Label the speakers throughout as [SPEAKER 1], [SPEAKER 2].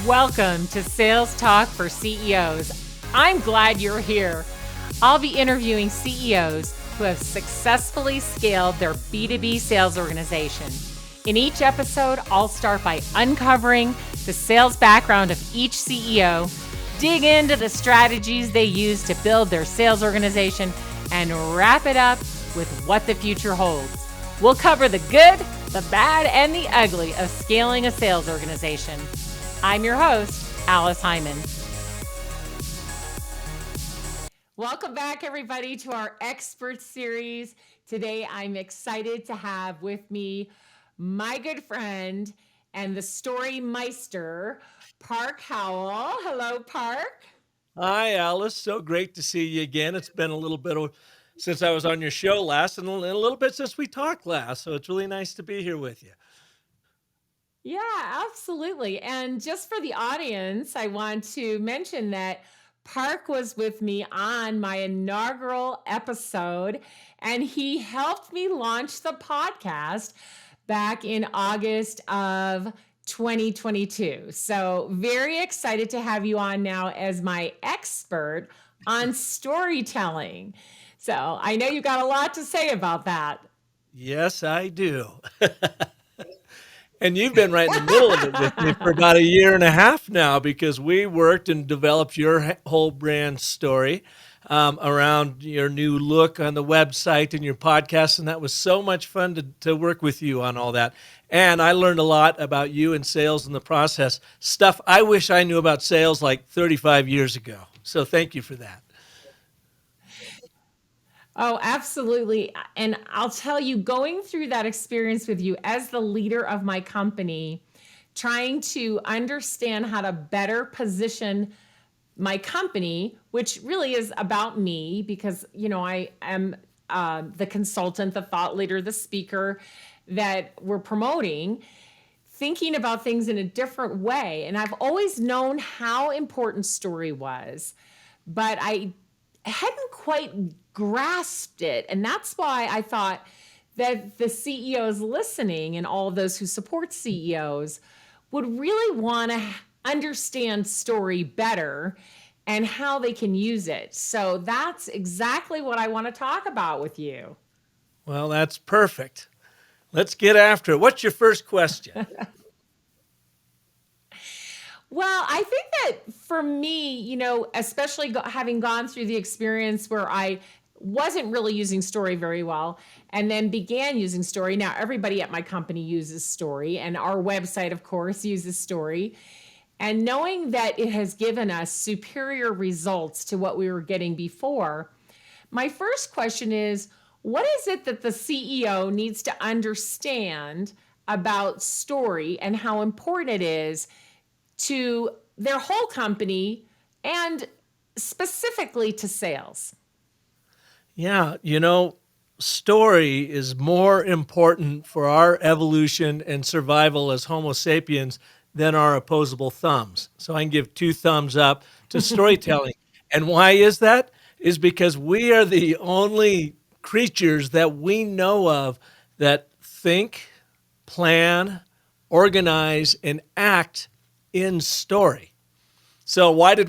[SPEAKER 1] Welcome to Sales Talk for CEOs. I'm glad you're here. I'll be interviewing CEOs who have successfully scaled their B2B sales organization. In each episode, I'll start by uncovering the sales background of each CEO, dig into the strategies they use to build their sales organization, and wrap it up with what the future holds. We'll cover the good, the bad, and the ugly of scaling a sales organization. I'm your host, Alice Hyman. Welcome back, everybody, to our expert series. Today, I'm excited to have with me my good friend and the story meister, Park Howell. Hello, Park.
[SPEAKER 2] Hi, Alice. So great to see you again. It's been a little bit since I was on your show last and a little bit since we talked last. So it's really nice to be here with you.
[SPEAKER 1] Yeah, absolutely. And just for the audience, I want to mention that Park was with me on my inaugural episode, and he helped me launch the podcast back in August of 2022. So very excited to have you on now as my expert on storytelling. So I know you got a lot to say about that.
[SPEAKER 2] Yes, I do. And you've been right in the middle of it with me for about a year and a half now because we worked and developed your whole brand story around your new look on the website and your podcast. And that was so much fun to work with you on all that. And I learned a lot about you and sales in the process, stuff I wish I knew about sales like 35 years ago. So thank you for that.
[SPEAKER 1] Oh, absolutely. And I'll tell you, going through that experience with you as the leader of my company, trying to understand how to better position my company, which really is about me because, I am the consultant, the thought leader, the speaker that we're promoting, thinking about things in a different way. And I've always known how important story was, but I hadn't quite grasped it. And that's why I thought that the CEOs listening and all of those who support CEOs would really want to understand story better and how they can use it. So that's exactly what I want to talk about with you.
[SPEAKER 2] Well, that's perfect. Let's get after it. What's your first question?
[SPEAKER 1] Well, I think that for me, especially having gone through the experience where I wasn't really using story very well and then began using story. Now, everybody at my company uses story, and our website, of course, uses story. And knowing that it has given us superior results to what we were getting before, my first question is, what is it that the CEO needs to understand about story and how important it is to their whole company and specifically to sales?
[SPEAKER 2] Yeah, story is more important for our evolution and survival as Homo sapiens than our opposable thumbs. So I can give 2 thumbs up to storytelling. And why is that? Is because we are the only creatures that we know of that think, plan, organize, and act in story. So why did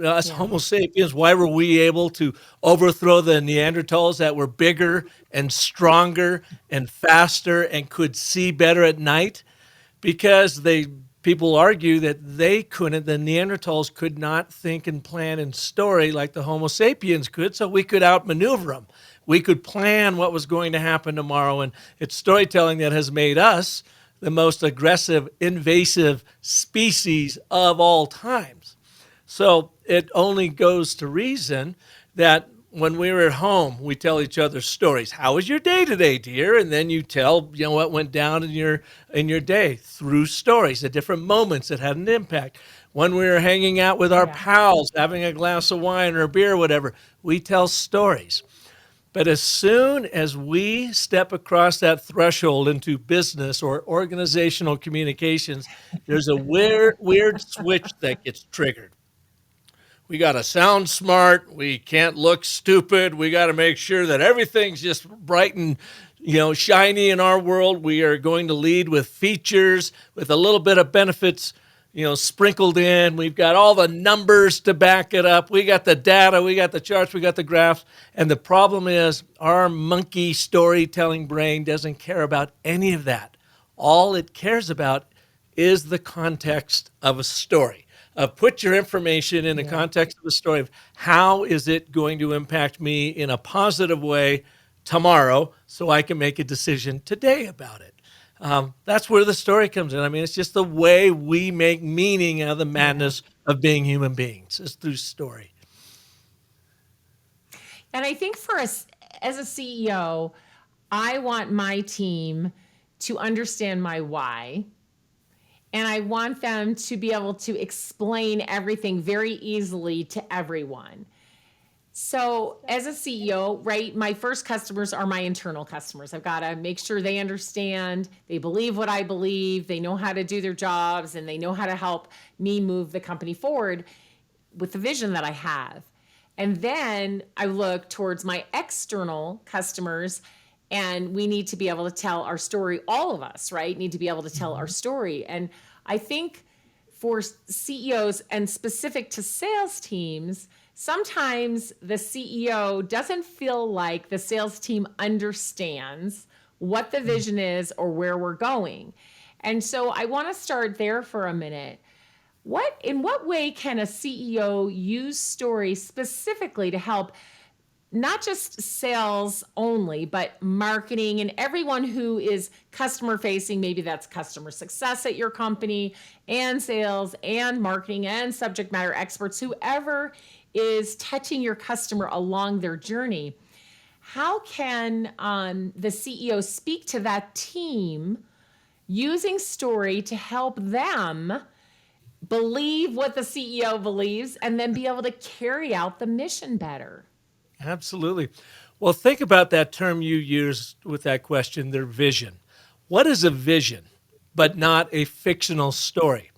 [SPEAKER 2] us Homo sapiens, why were we able to overthrow the Neanderthals that were bigger and stronger and faster and could see better at night? Because people argue that the Neanderthals could not think and plan in story like the Homo sapiens could, so we could outmaneuver them. We could plan what was going to happen tomorrow, and it's storytelling that has made us the most aggressive, invasive species of all times. So it only goes to reason that when we're at home, we tell each other stories. How was your day today, dear? And then you tell, what went down in your day through stories, the different moments that had an impact. When we were hanging out with our pals, having a glass of wine or a beer, or whatever, we tell stories. But as soon as we step across that threshold into business or organizational communications, there's a weird switch that gets triggered. We got to sound smart. We can't look stupid. We got to make sure that everything's just bright and shiny in our world. We are going to lead with features, with a little bit of benefits sprinkled in. We've got all the numbers to back it up. We got the data, we got the charts, we got the graphs. And the problem is our monkey storytelling brain doesn't care about any of that. All it cares about is the context of a story. Put your information in the context of a story of how is it going to impact me in a positive way tomorrow so I can make a decision today about it. That's where the story comes in. I mean, it's just the way we make meaning out of the madness of being human beings is through story.
[SPEAKER 1] And I think for us as a CEO, I want my team to understand my why. And I want them to be able to explain everything very easily to everyone. So as a CEO, right, my first customers are my internal customers. I've got to make sure they understand, they believe what I believe, they know how to do their jobs, and they know how to help me move the company forward with the vision that I have. And then I look towards my external customers, and we need to be able to tell our story. All of us, right, need to be able to tell our story. And I think for CEOs and specific to sales teams, sometimes the CEO doesn't feel like the sales team understands what the vision is or where we're going. And so I want to start there for a minute. In what way can a CEO use story specifically to help not just sales only, but marketing and everyone who is customer facing? Maybe that's customer success at your company and sales and marketing and subject matter experts, whoever is touching your customer along their journey. How can the CEO speak to that team using story to help them believe what the CEO believes and then be able to carry out the mission better?
[SPEAKER 2] Absolutely. Well, think about that term you used with that question, their vision. What is a vision, but not a fictional story?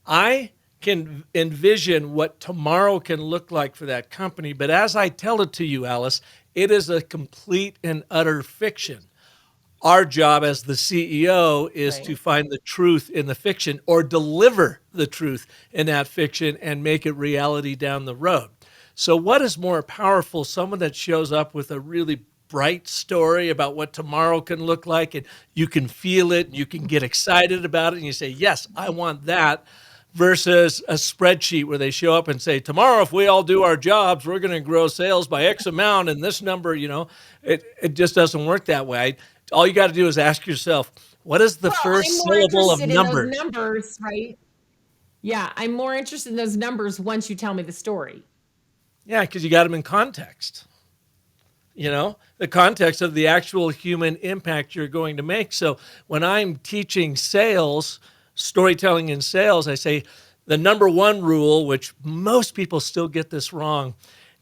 [SPEAKER 2] I can envision what tomorrow can look like for that company, but as I tell it to you, Alice, it is a complete and utter fiction. Our job as the CEO is to find the truth in the fiction or deliver the truth in that fiction and make it reality down the road. So what is more powerful? Someone that shows up with a really bright story about what tomorrow can look like, and you can feel it, and you can get excited about it, and you say, yes, I want that, versus a spreadsheet where they show up and say, tomorrow, if we all do our jobs, we're going to grow sales by X amount, and this number, it just doesn't work that way. All you got to do is ask yourself, what is the first syllable of numbers?
[SPEAKER 1] In those numbers, right? Yeah, I'm more interested in those numbers once you tell me the story.
[SPEAKER 2] Yeah, because you got them in context. The context of the actual human impact you're going to make. So when I'm teaching sales, storytelling in sales, I say the number one rule, which most people still get this wrong,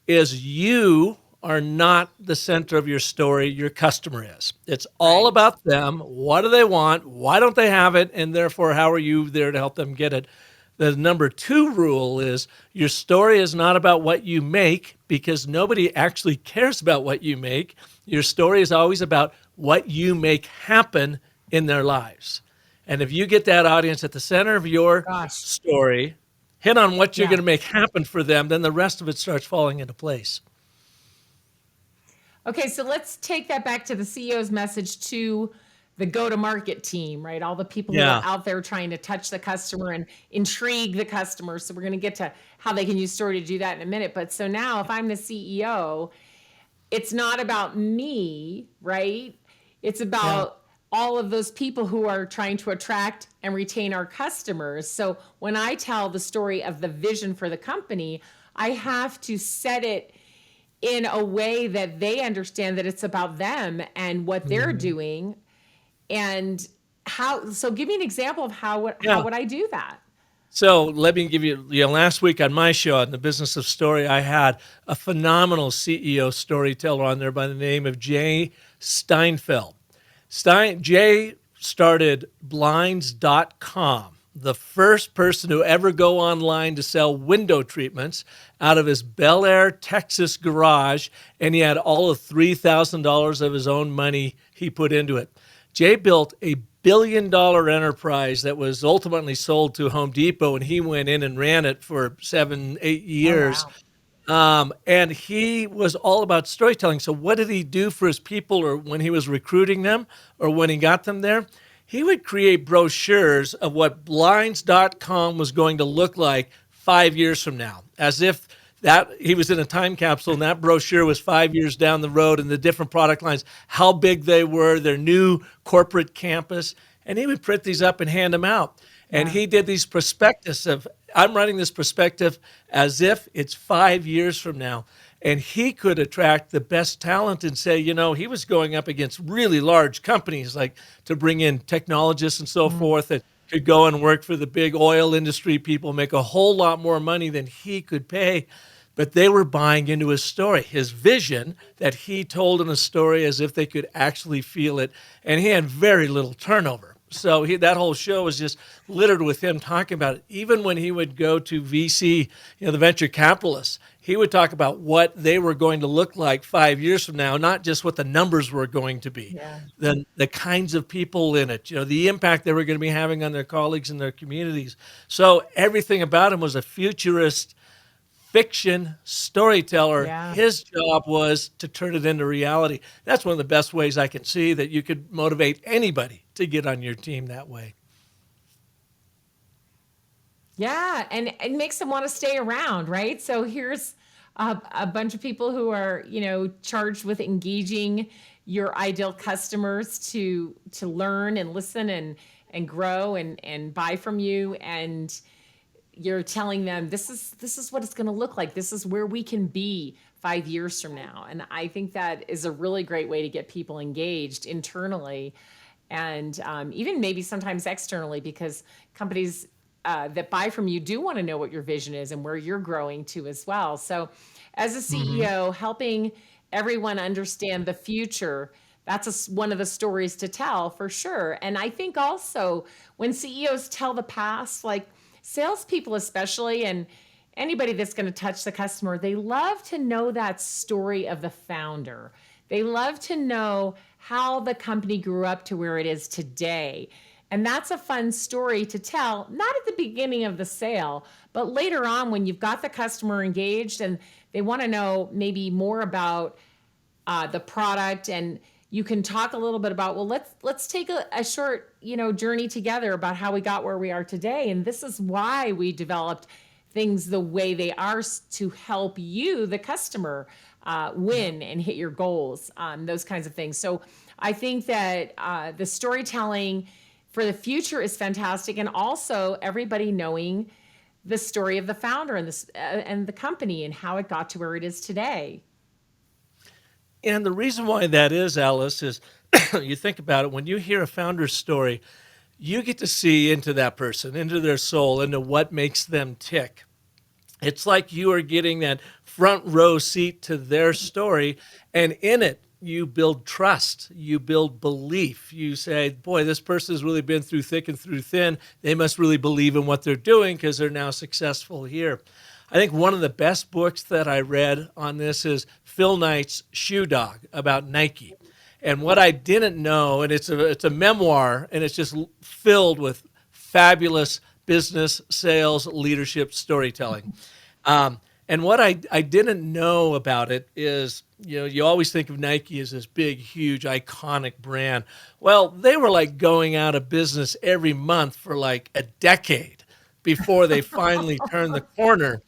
[SPEAKER 2] is you are not the center of your story, your customer is. It's all about them. What do they want? Why don't they have it? And therefore, how are you there to help them get it? The number two rule is your story is not about what you make, because nobody actually cares about what you make. Your story is always about what you make happen in their lives. And if you get that audience at the center of your story, hit on what you're going to make happen for them, then the rest of it starts falling into place.
[SPEAKER 1] Okay, so let's take that back to the CEO's message to the go-to-market team, right? All the people who are out there trying to touch the customer and intrigue the customer. So we're going to get to how they can use story to do that in a minute. But so now if I'm the CEO, it's not about me, right? It's about all of those people who are trying to attract and retain our customers. So when I tell the story of the vision for the company, I have to set it in a way that they understand that it's about them and what they're doing. And so give me an example of how would I do that?
[SPEAKER 2] So let me give you, last week on my show, on the Business of Story, I had a phenomenal CEO storyteller on there by the name of Jay Steinfeld. Jay started Blinds.com, the first person to ever go online to sell window treatments out of his Bel Air, Texas garage, and he had all of $3,000 of his own money he put into it. Jay built a billion-dollar enterprise that was ultimately sold to Home Depot, and he went in and ran it for 7, 8
[SPEAKER 1] Oh,
[SPEAKER 2] years.
[SPEAKER 1] wow.
[SPEAKER 2] And he was all about storytelling. So what did he do for his people, or when he was recruiting them, or when he got them there? He would create brochures of what Blinds.com was going to look like 5 years from now, as if that he was in a time capsule and that brochure was 5 years down the road, and the different product lines, how big they were, their new corporate campus. And he would print these up and hand them out. And
[SPEAKER 1] Yeah.
[SPEAKER 2] he did these prospectus of, I'm writing this perspective as if it's 5 years from now. And he could attract the best talent and say, he was going up against really large companies, like to bring in technologists and so forth, that could go and work for the big oil industry people, make a whole lot more money than he could pay. But they were buying into his story, his vision that he told in a story as if they could actually feel it. And he had very little turnover. So that whole show was just littered with him talking about it. Even when he would go to VC, the venture capitalists, he would talk about what they were going to look like 5 years from now, not just what the numbers were going to be,
[SPEAKER 1] Yeah.
[SPEAKER 2] the kinds of people in it, the impact they were going to be having on their colleagues and their communities. So everything about him was a futurist fiction storyteller.
[SPEAKER 1] Yeah.
[SPEAKER 2] His job was to turn it into reality. That's one of the best ways I can see that you could motivate anybody to get on your team that way.
[SPEAKER 1] Yeah, and it makes them want to stay around, right? So here's a bunch of people who are, charged with engaging your ideal customers to learn and listen and grow and buy from you, and you're telling them this is what it's going to look like. This is where we can be 5 years from now. And I think that is a really great way to get people engaged internally, and even maybe sometimes externally, because companies that buy from you do want to know what your vision is and where you're growing to as well. So, as a
[SPEAKER 2] Hmm.
[SPEAKER 1] CEO, helping everyone understand the future, that's one of the stories to tell for sure. And I think also when CEOs tell the past, like salespeople especially, and anybody that's going to touch the customer, they love to know that story of the founder. They love to know how the company grew up to where it is today. And that's a fun story to tell, not at the beginning of the sale, but later on when you've got the customer engaged and they want to know maybe more about the product, and you can talk a little bit about, well, let's take a short journey together about how we got where we are today, and this is why we developed things the way they are to help you, the customer,
[SPEAKER 2] Yeah.
[SPEAKER 1] win and hit your goals, those kinds of things. So I think that the storytelling for the future is fantastic, and also everybody knowing the story of the founder and the company and how it got to where it is today.
[SPEAKER 2] And the reason why that is, Alice, is you think about it, when you hear a founder's story, you get to see into that person, into their soul, into what makes them tick. It's like you are getting that front row seat to their story, and in it, you build trust, you build belief. You say, boy, this person has really been through thick and through thin. They must really believe in what they're doing because they're now successful here. I think one of the best books that I read on this is Phil Knight's Shoe Dog about Nike. And what I didn't know, and it's a memoir, and it's just filled with fabulous business, sales, leadership storytelling. And what I didn't know about it is, you always think of Nike as this big, huge, iconic brand. Well, they were like going out of business every month for like a decade before they finally turned the corner.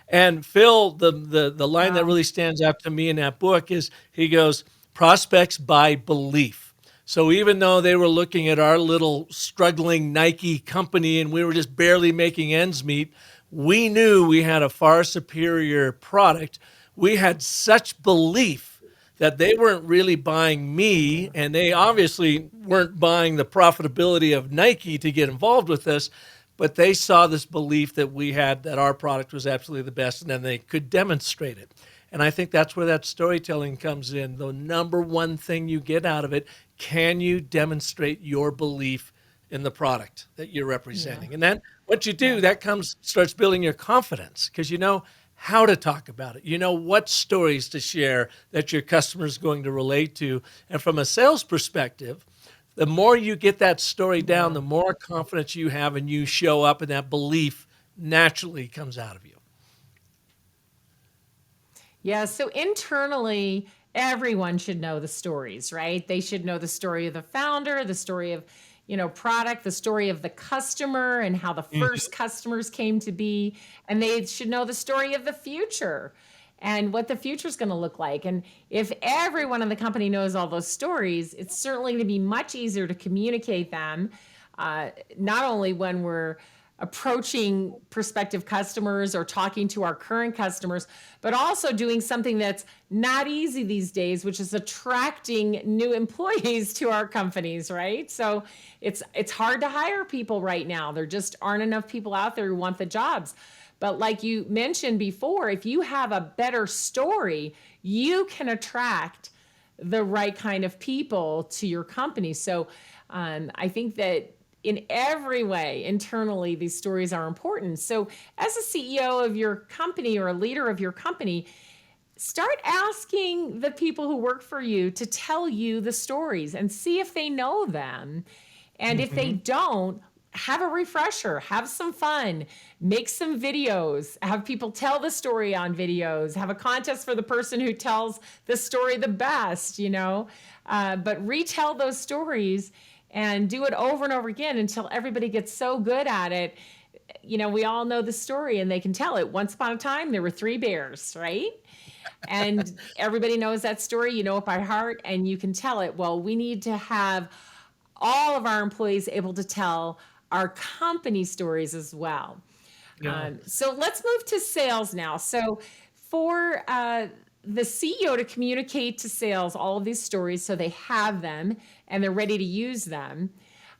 [SPEAKER 2] And Phil, the line that
[SPEAKER 1] Wow.
[SPEAKER 2] really stands out to me in that book is he goes, prospects buy belief. So even though they were looking at our little struggling Nike company and we were just barely making ends meet, we knew we had a far superior product. We had such belief that they weren't really buying me, and they obviously weren't buying the profitability of Nike to get involved with us, but they saw this belief that we had, that our product was absolutely the best, and then they could demonstrate it. And I think that's where that storytelling comes in. The number one thing you get out of it, can you demonstrate your belief in the product that you're
[SPEAKER 1] Yeah.
[SPEAKER 2] representing? And then once you do,
[SPEAKER 1] Yeah.
[SPEAKER 2] that starts building your confidence because you know how to talk about it. You know what stories to share that your customer is going to relate to. And from a sales perspective, The more you get that story down, the more confidence you have and you show up, and that belief naturally comes out of you.
[SPEAKER 1] Yeah, so internally, everyone should know the stories, right? They should know the story of the founder, the story of, product, the story of the customer and how the
[SPEAKER 2] Mhm.
[SPEAKER 1] first customers came to be, and they should know the story of the future and what the future is going to look like. And if everyone in the company knows all those stories, it's certainly going to be much easier to communicate them, uh, not only when we're approaching prospective customers or talking to our current customers, but also doing something that's not easy these days, which is attracting new employees to our companies, right? So it's hard to hire people right now. There just aren't enough people out there who want the jobs. But like you mentioned before, if you have a better story, you can attract the right kind of people to your company. So I think that in every way, internally, these stories are important. So, as a CEO of your company or a leader of your company, start asking the people who work for you to tell you the stories and see if they know them. And if they
[SPEAKER 2] Mhm.
[SPEAKER 1] don't, have a refresher, have some fun, make some videos, have people tell the story on videos, have a contest for the person who tells the story the best, but retell those stories and do it over and over again until everybody gets so good at it. We all know the story and they can tell it. Once upon a time, there were three bears, right? And everybody knows that story. You know it by heart and you can tell it. Well, we need to have all of our employees able to tell our company stories as well.
[SPEAKER 2] Yeah.
[SPEAKER 1] So let's move to sales now. So for the CEO to communicate to sales all of these stories so they have them and they're ready to use them,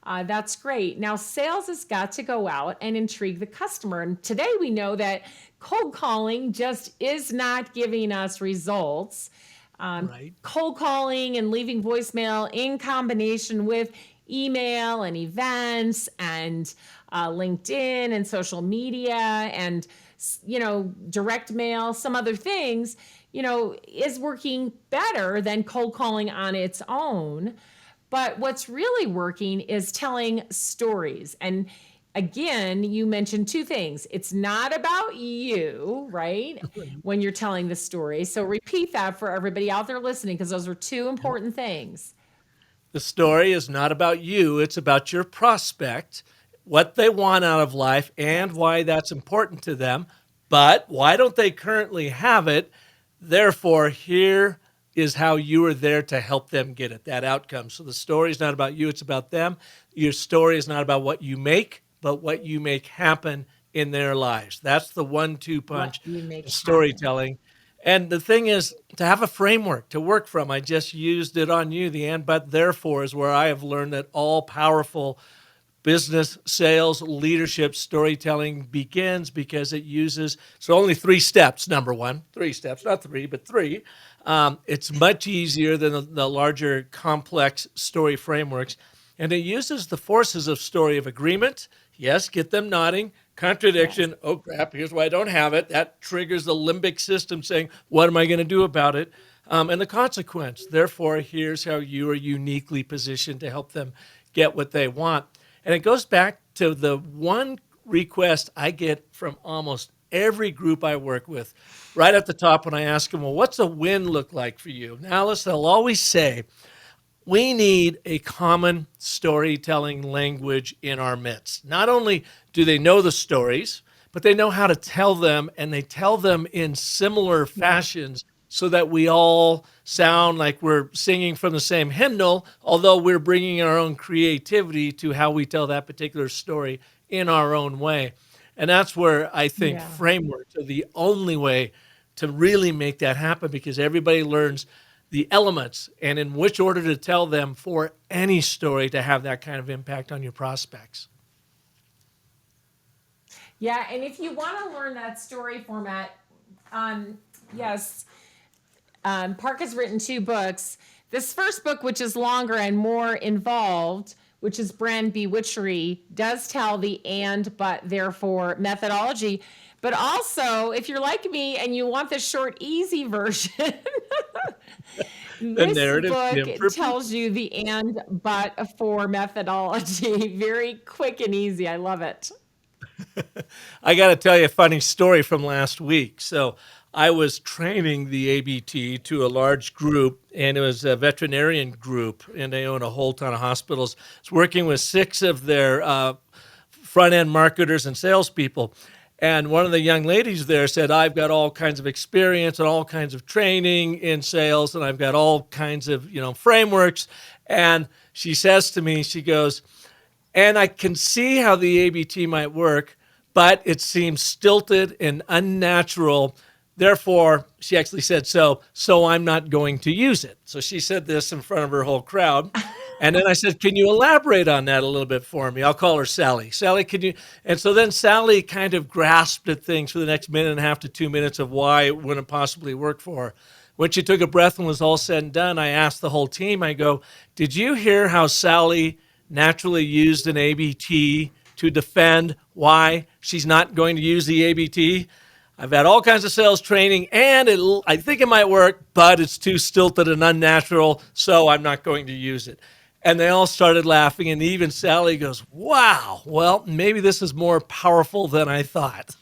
[SPEAKER 1] that's great. Now, sales has got to go out and intrigue the customer. And today we know that cold calling just is not giving us results.
[SPEAKER 2] Right.
[SPEAKER 1] Cold calling and leaving voicemail in combination with email and events and LinkedIn and social media and direct mail, some other things, is working better than cold calling on its own. But what's really working is telling stories. And again, you mentioned two things. It's not about you, right? When you're telling the story. So repeat that for everybody out there listening, because those are two important things.
[SPEAKER 2] The story is not about you, it's about your prospect, what they want out of life, and
[SPEAKER 1] Yes.
[SPEAKER 2] why that's important to them. But why don't they currently have it? Therefore, here is how you are there to help them get it, that outcome. So the story is not about you, it's about them. Your story is not about what you make, but what you make happen in their lives. That's the 1-2
[SPEAKER 1] What
[SPEAKER 2] punch
[SPEAKER 1] you make
[SPEAKER 2] in
[SPEAKER 1] happen.
[SPEAKER 2] storytelling. And the thing is to have a framework to work from. I just used it on you. The and, but, therefore is where I have learned that all powerful business, sales, leadership, storytelling begins because it uses, so only 3 steps. Number one, 3 steps, not three, but three. It's much easier than the larger complex story frameworks. And it uses the forces of story of agreement. Yes, get them nodding.
[SPEAKER 1] Yes.
[SPEAKER 2] Contradiction. Oh, crap, here's why I don't have it. That triggers the limbic system saying, what am I going to do about it? And the consequence. Therefore, here's how you are uniquely positioned to help them get what they want. And it goes back to the one request I get from almost every group I work with. Right at the top, when I ask them, well, what's a win look like for you? Now, listen, they'll always say, we need a common storytelling language in our midst. Not only do they know the stories, but they know how to tell them, and they tell them in similar
[SPEAKER 1] Yeah.
[SPEAKER 2] fashions so that we all sound like we're singing from the same hymnal, although we're bringing our own creativity to how we tell that particular story in our own way. And that's where I think
[SPEAKER 1] Yeah.
[SPEAKER 2] frameworks are the only way to really make that happen, because everybody learns the elements and in which order to tell them for any story to have that kind of impact on your prospects.
[SPEAKER 1] Yeah. And if you want to learn that story format, um, yes, Park has written two books. This first book, which is longer and more involved, which is Brand Bewitchery, does tell the and, but, therefore methodology. But also, if you're like me and you want the short, easy version,
[SPEAKER 2] The
[SPEAKER 1] this
[SPEAKER 2] narrative
[SPEAKER 1] book
[SPEAKER 2] Tim for
[SPEAKER 1] tells
[SPEAKER 2] people.
[SPEAKER 1] you the and, but, for methodology. Very quick and easy. I love it.
[SPEAKER 2] I got to tell you a funny story from last week. So I was training the ABT to a large group, and it was a veterinarian group, and they own a whole ton of hospitals. It's working with six of their front end marketers and salespeople. And one of the young ladies there said, I've got all kinds of experience and all kinds of training in sales, and I've got all kinds of, frameworks. And she says to me, she goes, and I can see how the ABT might work, but it seems stilted and unnatural. Therefore, she actually said, so I'm not going to use it. So she said this in front of her whole crowd. And then I said, can you elaborate on that a little bit for me? I'll call her Sally. Sally, can you? And so then Sally kind of grasped at things for the next minute and a half to 2 minutes of why it wouldn't possibly work for her. When she took a breath and was all said and done, I asked the whole team, I go, did you hear how Sally naturally used an ABT to defend why she's not going to use the ABT? I've had all kinds of sales training, and I think it might work, but it's too stilted and unnatural, so I'm not going to use it. And they all started laughing, and even Sally goes, wow, well, maybe this is more powerful than I thought.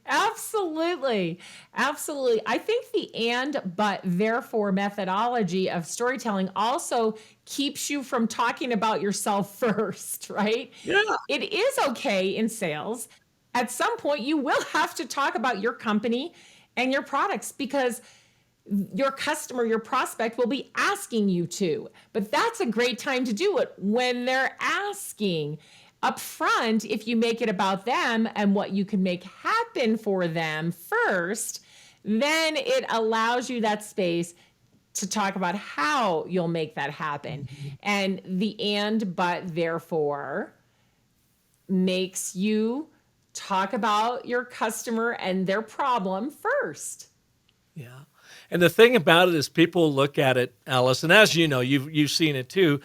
[SPEAKER 1] Absolutely. Absolutely. I think the and, but, therefore methodology of storytelling also keeps you from talking about yourself first, right?
[SPEAKER 2] Yeah.
[SPEAKER 1] It is okay in sales. At some point, you will have to talk about your company and your products because your customer, your prospect will be asking you to. But that's a great time to do it when they're asking. Up front, if you make it about them and what you can make happen for them first, then it allows you that space to talk about how you'll make that happen. And the and, but, therefore makes you talk about your customer and their problem first.
[SPEAKER 2] Yeah. And the thing about it is people look at it, Alice, and as you know, you've seen it too.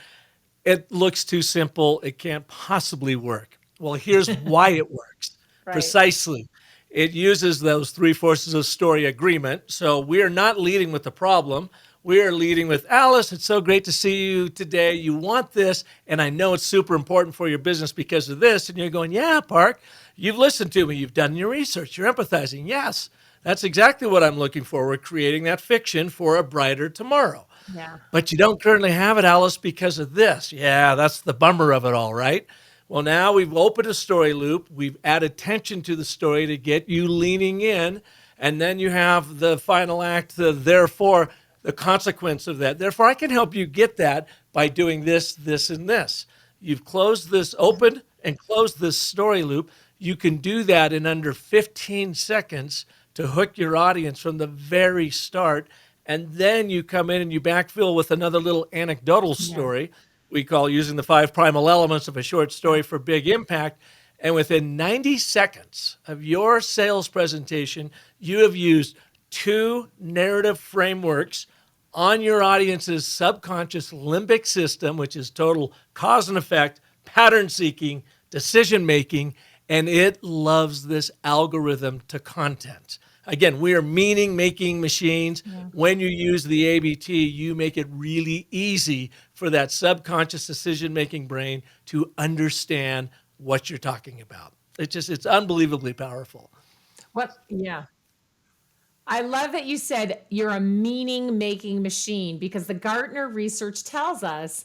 [SPEAKER 2] It looks too simple. It can't possibly work. Well, here's why it works.
[SPEAKER 1] Right.
[SPEAKER 2] Precisely. It uses those three forces of story agreement. So we are not leading with the problem. We are leading with Alice. It's so great to see you today. You want this, and I know it's super important for your business because of this. And you're going, yeah, Park, you've listened to me. You've done your research. You're empathizing. Yes, that's exactly what I'm looking for. We're creating that fiction for a brighter tomorrow.
[SPEAKER 1] Yeah.
[SPEAKER 2] But you don't currently have it, Alice, because of this. Yeah, that's the bummer of it all, right? Well, now we've opened a story loop. We've added tension to the story to get you leaning in. And then you have the final act, therefore, the consequence of that. Therefore, I can help you get that by doing this, this, and this. You've closed this, opened and closed this story loop. You can do that in under 15 seconds to hook your audience from the very start. And then you come in and you backfill with another little anecdotal
[SPEAKER 1] Yeah.
[SPEAKER 2] story we call using the five primal elements of a short story for big impact. And within 90 seconds of your sales presentation, you have used two narrative frameworks on your audience's subconscious limbic system, which is total cause and effect, pattern seeking, decision making, and it loves this algorithm to content. Again, we are meaning making machines.
[SPEAKER 1] Yeah.
[SPEAKER 2] When you use the ABT, you make it really easy for that subconscious decision making brain to understand what you're talking about. It's unbelievably powerful.
[SPEAKER 1] What? Yeah. I love that you said you're a meaning making machine because the Gartner research tells us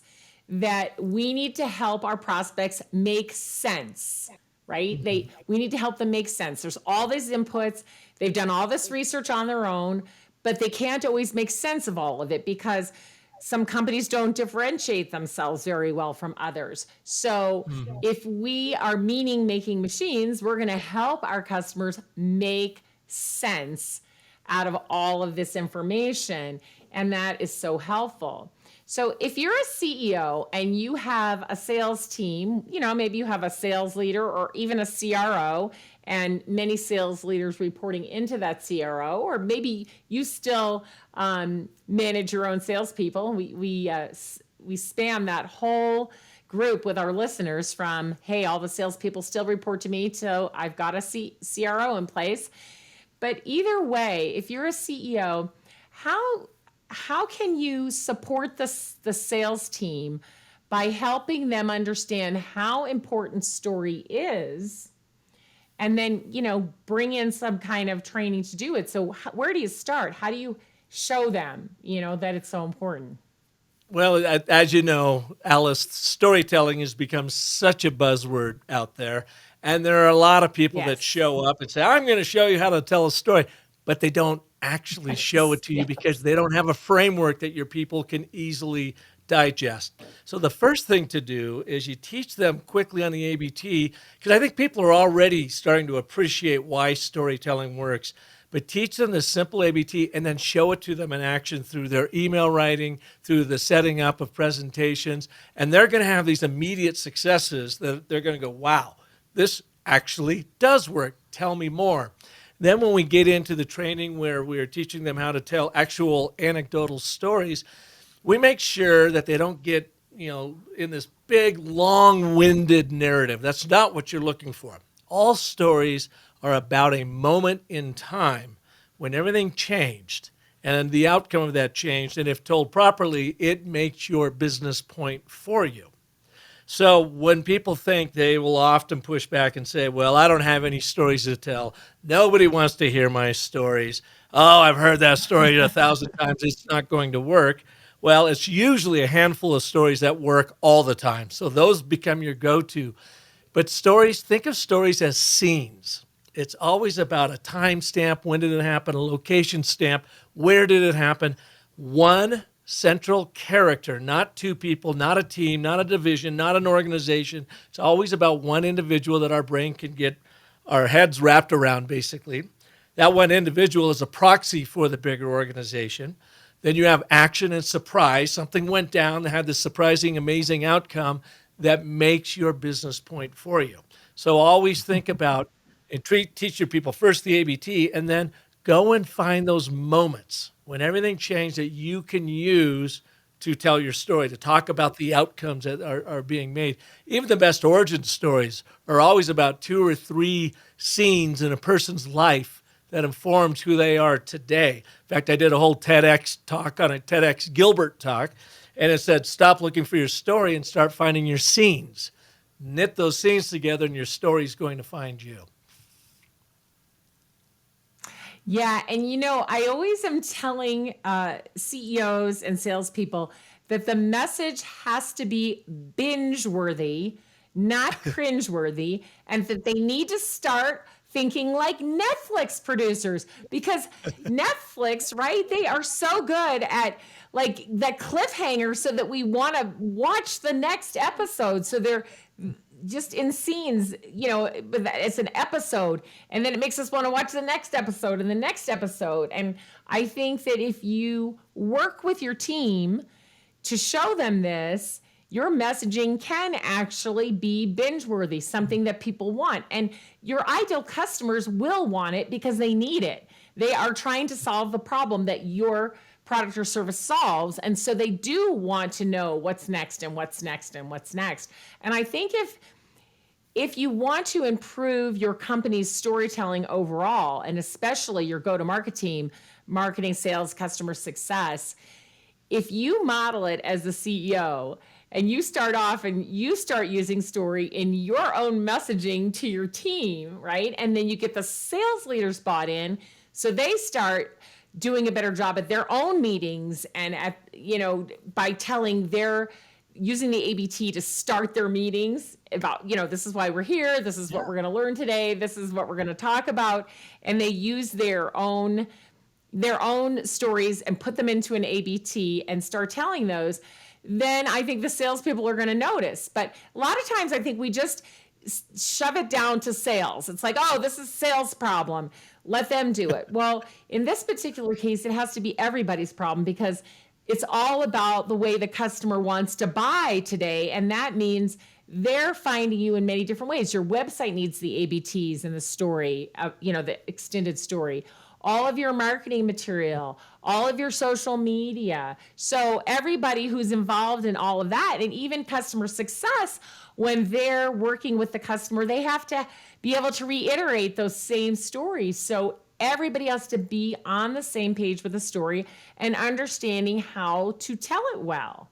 [SPEAKER 1] that we need to help our prospects make sense, right? We need to help them make sense. There's all these inputs. They've done all this research on their own, but they can't always make sense of all of it because some companies don't differentiate themselves very well from others. So
[SPEAKER 2] Mhm.
[SPEAKER 1] if we are meaning making machines, we're going to help our customers make sense out of all of this information. And that is so helpful. So if you're a CEO and you have a sales team, maybe you have a sales leader or even a CRO and many sales leaders reporting into that CRO, or maybe you still manage your own salespeople. We span that whole group with our listeners from, hey, all the salespeople still report to me, so I've got a CRO in place. But either way, if you're a CEO, how can you support the sales team by helping them understand how important story is, and then bring in some kind of training to do it? So where do you start? How do you show them that it's so important?
[SPEAKER 2] Well, as you know, Alice, storytelling has become such a buzzword out there. And there are a lot of people that
[SPEAKER 1] Yes.
[SPEAKER 2] show up and say, I'm going to show you how to tell a story, but they don't actually show
[SPEAKER 1] Yes.
[SPEAKER 2] it to you because
[SPEAKER 1] Yes.
[SPEAKER 2] they don't have a framework that your people can easily digest. So the first thing to do is you teach them quickly on the ABT, because I think people are already starting to appreciate why storytelling works. But teach them the simple ABT and then show it to them in action through their email writing, through the setting up of presentations. And they're going to have these immediate successes that they're going to go, wow, this actually does work. Tell me more. Then when we get into the training where we are teaching them how to tell actual anecdotal stories, we make sure that they don't get, in this big, long-winded narrative. That's not what you're looking for. All stories are about a moment in time when everything changed and the outcome of that changed. And if told properly, it makes your business point for you. So when people think, they will often push back and say, well, I don't have any stories to tell. Nobody wants to hear my stories. Oh, I've heard that story 1,000 times. It's not going to work. Well, it's usually a handful of stories that work all the time. So those become your go-to. But stories, think of stories as scenes. It's always about a time stamp. When did it happen? A location stamp. Where did it happen? One central character, not two people, not a team, not a division, not an organization. It's always about one individual that our brain can get our heads wrapped around, basically. That one individual is a proxy for the bigger organization. Then you have action and surprise. Something went down that had this surprising, amazing outcome that makes your business point for you. So always think about and teach your people first the ABT, and then go and find those moments when everything changed that you can use to tell your story, to talk about the outcomes that are being made. Even the best origin stories are always about 2 or 3 scenes in a person's life that informed who they are today. In fact, I did a whole TEDx talk on a TEDx Gilbert talk, and it said, stop looking for your story and start finding your scenes. Knit those scenes together, and your story is going to find you.
[SPEAKER 1] Yeah, and I always am telling CEOs and salespeople that the message has to be binge worthy, not cringe worthy, and that they need to start thinking like Netflix producers, because Netflix, right? They are so good at like that cliffhanger so that we want to watch the next episode. So they're just in scenes, it's an episode, and then it makes us want to watch the next episode and the next episode. And I think that if you work with your team to show them this, your messaging can actually be binge worthy, something that people want. And your ideal customers will want it because they need it. They are trying to solve the problem that your product or service solves. And so they do want to know what's next and what's next and what's next. And I think if you want to improve your company's storytelling overall, and especially your go-to-market team, marketing, sales, customer success, if you model it as the CEO and you start off and you start using story in your own messaging to your team, right? And then you get the sales leaders bought in, so they start doing a better job at their own meetings and by using the ABT to start their meetings about, this is why we're here. This is what we're going to learn today. This is what we're going to talk about. And they use their own stories and put them into an ABT and start telling those. Then I think the salespeople are going to notice. But a lot of times I think we just shove it down to sales. It's like, oh, this is a sales problem. Let them do it. Well, in this particular case, it has to be everybody's problem, because it's all about the way the customer wants to buy today. And that means they're finding you in many different ways. Your website needs the ABTs and the story, the extended story. All of your marketing material, all of your social media. So everybody who's involved in all of that, and even customer success, when they're working with the customer, they have to be able to reiterate those same stories. So everybody has to be on the same page with the story and understanding how to tell it well.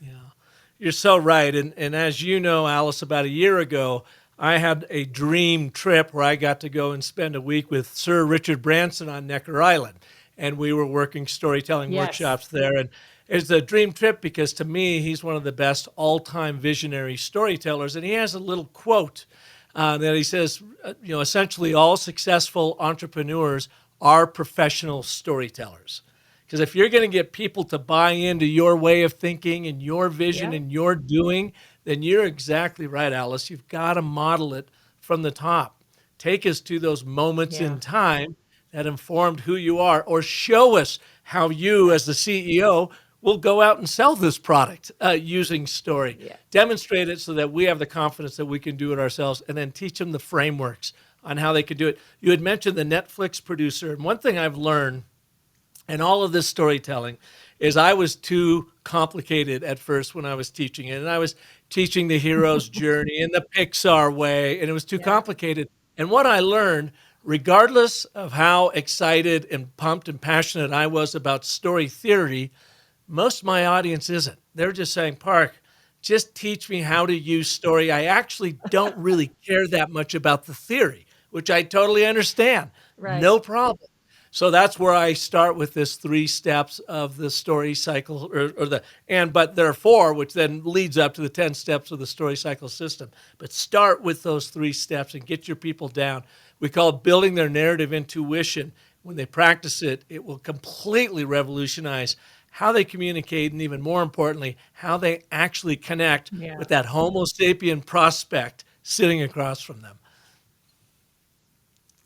[SPEAKER 2] Yeah, you're so right. And as you know, Alice, about a year ago, I had a dream trip where I got to go and spend a week with Sir Richard Branson on Necker Island. And we were working storytelling
[SPEAKER 1] Yes.
[SPEAKER 2] workshops there. And it's a dream trip because to me, he's one of the best all time visionary storytellers. And he has a little quote that he says, essentially all successful entrepreneurs are professional storytellers. Because if you're going to get people to buy into your way of thinking and your vision
[SPEAKER 1] Yep.
[SPEAKER 2] and your doing, then you're exactly right, Alice. You've got to model it from the top. Take us to those moments
[SPEAKER 1] Yeah.
[SPEAKER 2] in time that informed who you are, or show us how you, as the CEO, will go out and sell this product using story.
[SPEAKER 1] Yeah.
[SPEAKER 2] Demonstrate it so that we have the confidence that we can do it ourselves, and then teach them the frameworks on how they could do it. You had mentioned the Netflix producer, and one thing I've learned and all of this storytelling is I was too complicated at first when I was teaching it. And I was teaching the hero's journey in the Pixar way, and it was too
[SPEAKER 1] Yeah.
[SPEAKER 2] complicated. And what I learned, regardless of how excited and pumped and passionate I was about story theory, most of my audience isn't. They're just saying, Park, just teach me how to use story. I actually don't really care that much about the theory, which I totally understand.
[SPEAKER 1] Right.
[SPEAKER 2] No problem. So that's where I start with this 3 steps of the story cycle, but there are 4, which then leads up to the 10 steps of the story cycle system. But start with those 3 steps and get your people down. We call it building their narrative intuition. When they practice it, it will completely revolutionize how they communicate, and even more importantly, how they actually connect
[SPEAKER 1] Yeah.
[SPEAKER 2] with that Homo sapien prospect sitting across from them.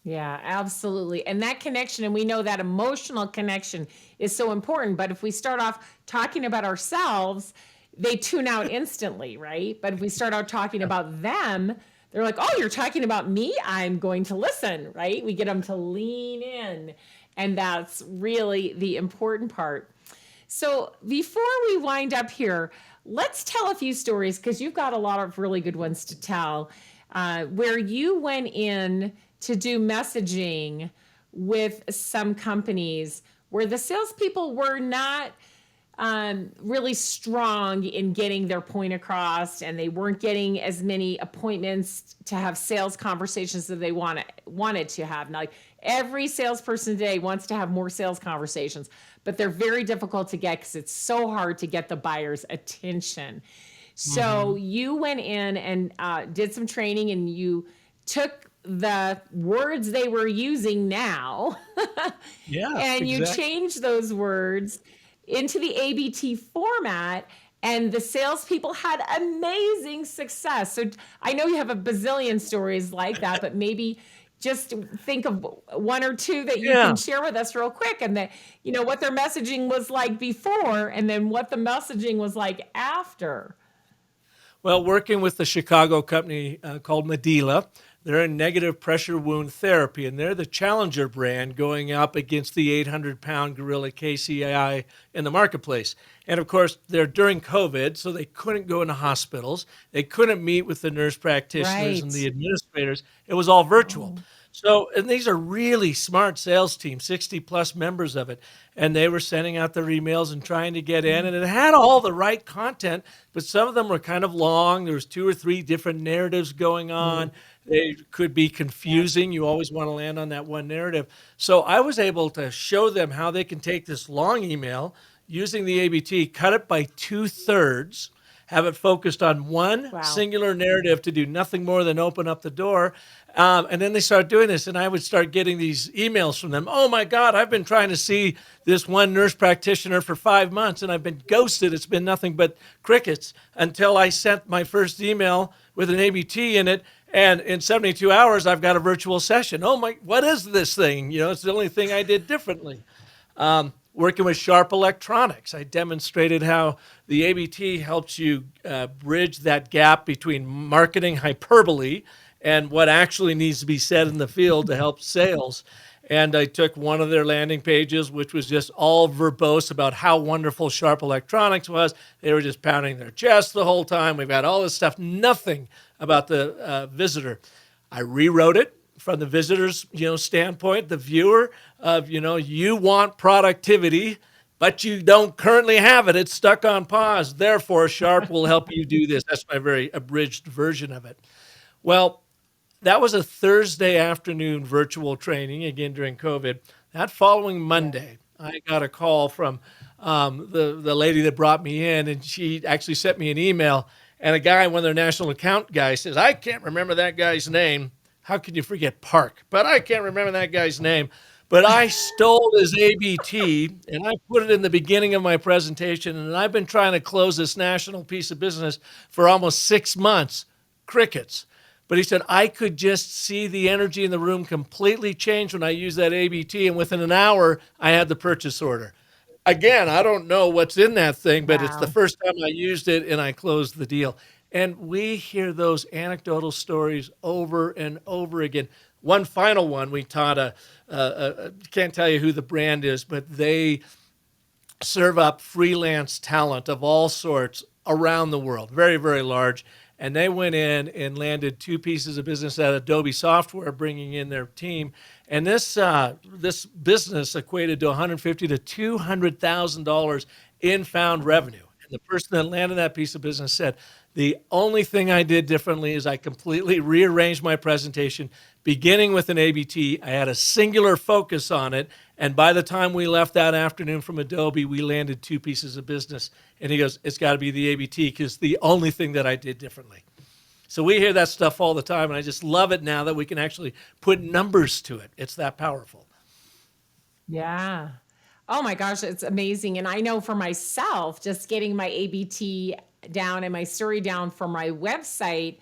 [SPEAKER 1] Yeah, absolutely. And that connection, and we know that emotional connection is so important. But if we start off talking about ourselves, they tune out instantly, right? But if we start out talking about them, they're like, oh, you're talking about me? I'm going to listen, right? We get them to lean in. And that's really the important part. So before we wind up here, let's tell a few stories because you've got a lot of really good ones to tell where you went in to do messaging with some companies where the salespeople were not really strong in getting their point across, and they weren't getting as many appointments to have sales conversations that they wanted to have. Now, like every salesperson today wants to have more sales conversations, but they're very difficult to get because it's so hard to get the buyer's attention. So
[SPEAKER 2] Mm-hmm.
[SPEAKER 1] you went in and did some training, and you took the words they were using now
[SPEAKER 2] Yeah,
[SPEAKER 1] and you
[SPEAKER 2] exactly.
[SPEAKER 1] change those words into the ABT format, and the salespeople had amazing success. So I know you have a bazillion stories like that, but maybe just think of 1 or 2 that you
[SPEAKER 2] Yeah.
[SPEAKER 1] can share with us real quick, and that what their messaging was like before, and then what the messaging was like after.
[SPEAKER 2] Well, working with the Chicago company called Medela, they're in negative pressure wound therapy, and they're the challenger brand going up against the 800-pound gorilla KCI in the marketplace. And of course, they're during COVID, so they couldn't go into hospitals. They couldn't meet with the nurse practitioners and
[SPEAKER 1] Right.
[SPEAKER 2] the administrators. It was all virtual.
[SPEAKER 1] Oh,
[SPEAKER 2] So, and these are really smart sales teams, 60 plus members of it. And they were sending out their emails and trying to get in, and it had all the right content, but some of them were kind of long. There was 2 or 3 different narratives going
[SPEAKER 1] mm,
[SPEAKER 2] on. They could be
[SPEAKER 1] yeah.
[SPEAKER 2] confusing. You always want to land on that one narrative. So I was able to show them how they can take this long email using the ABT, cut it by 2/3, have it focused on one
[SPEAKER 1] Wow.
[SPEAKER 2] singular narrative to do nothing more than open up the door. And then they started doing this, and I would start getting these emails from them. Oh my God, I've been trying to see this one nurse practitioner for 5 months, and I've been ghosted. It's been nothing but crickets until I sent my first email with an ABT in it. And in 72 hours, I've got a virtual session. Oh my, what is this thing? It's the only thing I did differently. Working with Sharp Electronics, I demonstrated how the ABT helps you bridge that gap between marketing hyperbole and what actually needs to be said in the field to help sales. And I took one of their landing pages, which was just all verbose about how wonderful Sharp Electronics was. They were just pounding their chest the whole time. We've had all this stuff, nothing about the visitor. I rewrote it from the visitor's, standpoint, the viewer of, you want productivity, but you don't currently have it. It's stuck on pause. Therefore, Sharp will help you do this. That's my very abridged version of it. Well, that was a Thursday afternoon virtual training, again during COVID. That following Monday, I got a call from the lady that brought me in, and she actually sent me an email. And a guy, one of their national account guys, says, I can't remember that guy's name. How can you forget Park? But I can't remember that guy's name. But I stole his ABT and I put it in the beginning of my presentation. And I've been trying to close this national piece of business for almost 6 months. Crickets. But he said, I could just see the energy in the room completely change when I used that ABT. And within an hour, I had the purchase order. Again, I don't know what's in that thing, but it's the
[SPEAKER 1] Wow.
[SPEAKER 2] first time I used it and I closed the deal. And we hear those anecdotal stories over and over again. One final one, we taught can't tell you who the brand is, but they serve up freelance talent of all sorts around the world, very, very large. And they went in and landed 2 pieces of business at Adobe Software, bringing in their team. And this business equated to $150,000 to $200,000 in found revenue. And the person that landed that piece of business said, the only thing I did differently is I completely rearranged my presentation, beginning with an ABT. I had a singular focus on it. And by the time we left that afternoon from Adobe, we landed 2 pieces of business. And he goes, it's got to be the ABT because the only thing that I did differently. So we hear that stuff all the time. And I just love it now that we can actually put numbers to it. It's that powerful.
[SPEAKER 1] Yeah. Oh my gosh, it's amazing. And I know for myself, just getting my ABT down and my story down for my website,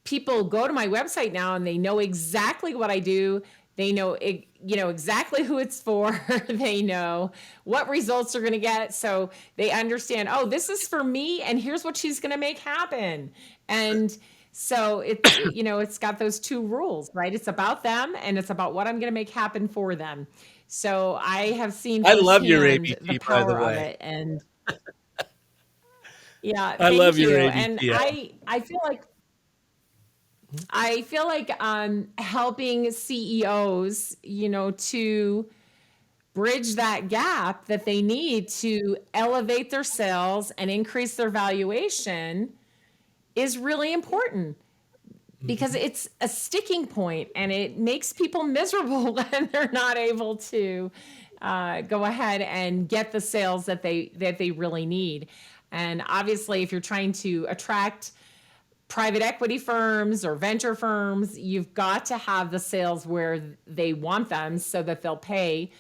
[SPEAKER 1] people go to my website now and they know exactly what I do. They know exactly who it's for. They know what results they're going to get. So they understand, oh, this is for me and here's what she's going to make happen. And so it's got those 2 rules, right? It's about them and it's about what I'm going to make happen for them. So I have seen
[SPEAKER 2] I love your
[SPEAKER 1] firsthand the
[SPEAKER 2] ABT, by the
[SPEAKER 1] power of
[SPEAKER 2] way.
[SPEAKER 1] it. And yeah,
[SPEAKER 2] I
[SPEAKER 1] thank
[SPEAKER 2] love your
[SPEAKER 1] you. And
[SPEAKER 2] ABT.
[SPEAKER 1] I feel like helping CEOs, to bridge that gap that they need to elevate their sales and increase their valuation is really important because
[SPEAKER 2] Mhm.
[SPEAKER 1] it's a sticking point and it makes people miserable when they're not able to go ahead and get the sales that they really need. And obviously, if you're trying to attract private equity firms or venture firms, you've got to have the sales where they want them so that they'll pay,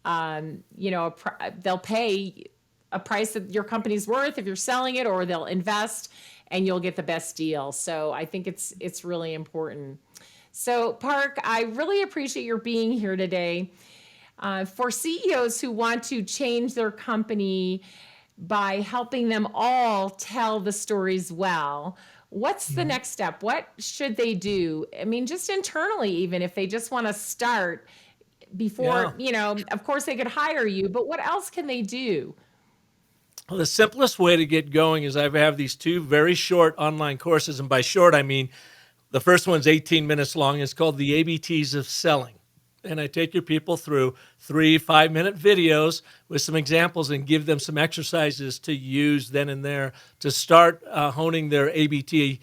[SPEAKER 1] they'll pay a price that your company's worth if you're selling it, or they'll invest and you'll get the best deal. So I think it's really important. So Park, I really appreciate your being here today. For CEOs who want to change their company by helping them all tell the stories well, what's the
[SPEAKER 2] Mhm.
[SPEAKER 1] next step? What should they do? I mean, just internally, even if they just want to start
[SPEAKER 2] Yeah.
[SPEAKER 1] before, of course they could hire you, but what else can they do?
[SPEAKER 2] Well, the simplest way to get going is I have these 2 very short online courses. And by short, I mean the first one's 18 minutes long. It's called The ABTs of Selling. And I take your people through 3 5-minute videos with some examples and give them some exercises to use then and there to start honing their ABT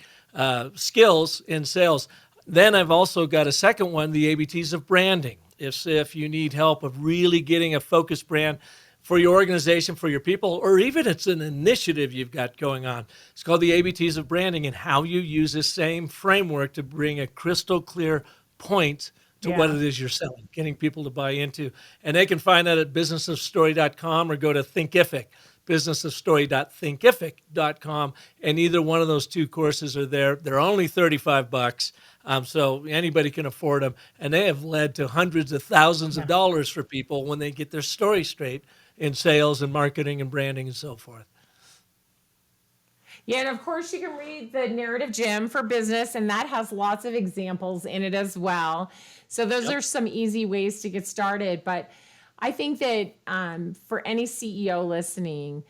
[SPEAKER 2] skills in sales. Then I've also got a second one, the ABTs of branding. If you need help of really getting a focused brand for your organization, for your people, or even it's an initiative you've got going on. It's called the ABTs of branding and how you use this same framework to bring a crystal clear point to what
[SPEAKER 1] Yeah.
[SPEAKER 2] it is you're selling, getting people to buy into. And they can find that at businessofstory.com or go to Thinkific, businessofstory.thinkific.com. And either one of those 2 courses are there. They're only $35. So anybody can afford them. And they have led to hundreds of thousands of
[SPEAKER 1] Yeah.
[SPEAKER 2] dollars for people when they get their story straight in sales and marketing and branding and so forth.
[SPEAKER 1] Yeah, and of course you can read the Narrative Gym for Business, and that has lots of examples in it as well. So those
[SPEAKER 2] Yep.
[SPEAKER 1] are some easy ways to get started. But I think that for any CEO listening,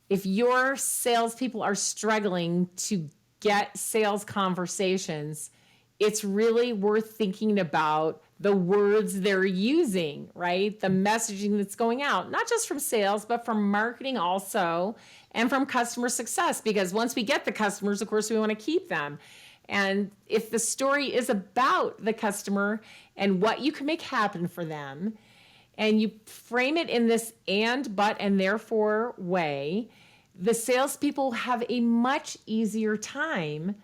[SPEAKER 1] if your salespeople are struggling to get sales conversations, it's really worth thinking about the words they're using, right? The messaging that's going out, not just from sales, but from marketing also, and from customer success. Because once we get the customers, of course, we want to keep them. And if the story is about the customer and what you can make happen for them, and you frame it in this and, but, and therefore way, the salespeople have a much easier time,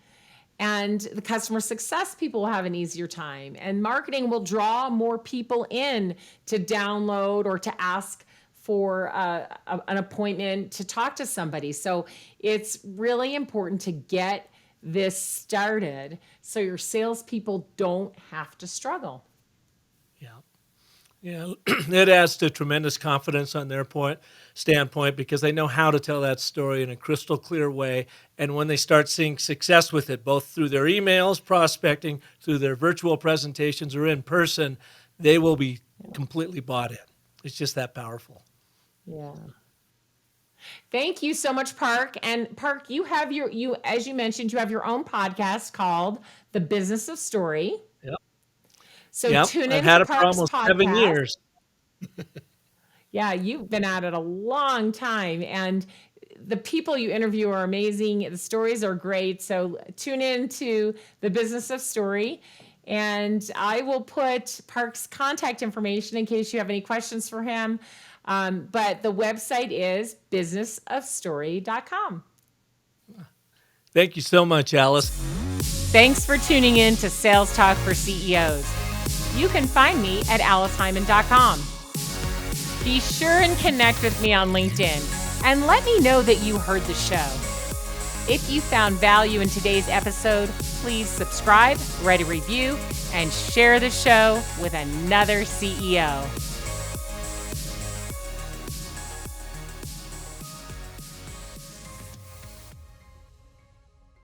[SPEAKER 1] and the customer success people will have an easier time, and marketing will draw more people in to download or to ask for an appointment to talk to somebody. So it's really important to get this started so your salespeople don't have to struggle.
[SPEAKER 2] Yeah. Yeah, it adds to tremendous confidence on their standpoint because they know how to tell that story in a crystal clear way. And when they start seeing success with it, both through their emails, prospecting, through their virtual presentations, or in person, they will be completely bought in. It's just that powerful.
[SPEAKER 1] Yeah. Thank you so much, Park. And Park, you have as you mentioned, you have your own podcast called The Business of Story.
[SPEAKER 2] Yep.
[SPEAKER 1] So
[SPEAKER 2] Yep.
[SPEAKER 1] tune
[SPEAKER 2] I've
[SPEAKER 1] in
[SPEAKER 2] had
[SPEAKER 1] to
[SPEAKER 2] it for
[SPEAKER 1] Park's
[SPEAKER 2] almost
[SPEAKER 1] podcast.
[SPEAKER 2] 7 years.
[SPEAKER 1] Yeah, you've been at it a long time, and the people you interview are amazing. The stories are great. So tune in to The Business of Story, and I will put Park's contact information in case you have any questions for him. But the website is businessofstory.com.
[SPEAKER 2] Thank you so much, Alice.
[SPEAKER 1] Thanks for tuning in to Sales Talk for CEOs. You can find me at alicehyman.com. Be sure and connect with me on LinkedIn and let me know that you heard the show. If you found value in today's episode, please subscribe, write a review, and share the show with another CEO.